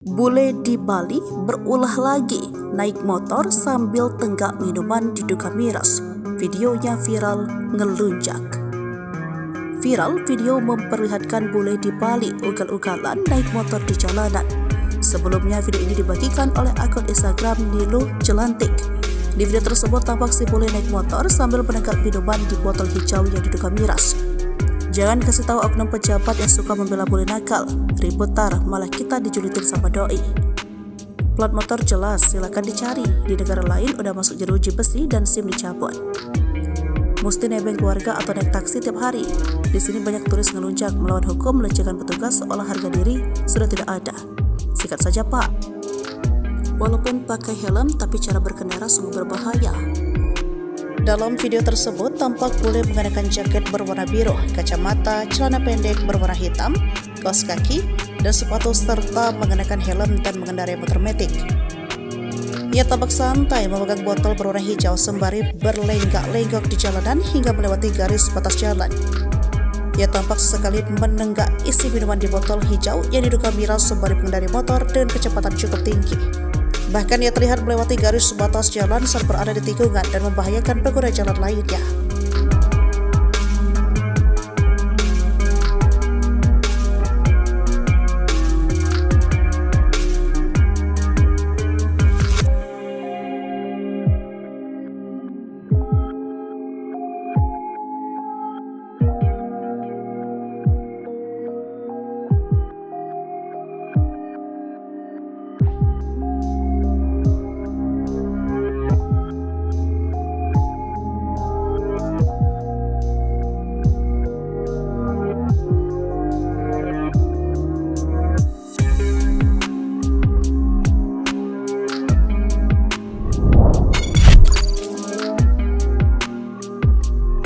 Bule di Bali berulah lagi naik motor sambil tenggak minuman di Duka Miras. Videonya viral ngelunjak. Viral video memperlihatkan bule di Bali ugal-ugalan naik motor di jalanan. Sebelumnya video ini dibagikan oleh akun Instagram Nilu Jelantik. Di video tersebut tampak si bule naik motor sambil menenggak minuman di botol hijau yang di Duka Miras. Jangan kasih tahu oknum pejabat yang suka membela bule nakal. Ribut tar, malah kita dijulitin sama doi. Plat motor jelas, silakan dicari. Di negara lain udah masuk jeruji besi dan SIM dicabut. Mesti nebeng keluarga atau naik taksi tiap hari. Di sini banyak turis ngelunjak melawan hukum melecehkan petugas seolah harga diri sudah tidak ada. Sikat saja pak. Walaupun pakai helm, tapi cara berkendara sungguh berbahaya. Dalam video tersebut tampak bule mengenakan jaket berwarna biru, kacamata, celana pendek berwarna hitam, kaos kaki, dan sepatu serta mengenakan helm dan mengendarai motor metik. Ia tampak santai memegang botol berwarna hijau sembari berlenggak-lenggok di jalanan hingga melewati garis batas jalan. Ia tampak sesekali menenggak isi minuman di botol hijau yang diduga miras sembari mengendarai motor dengan kecepatan cukup tinggi. Bahkan ia terlihat melewati garis batas jalan saat berada di tikungan dan membahayakan pengguna jalan lainnya.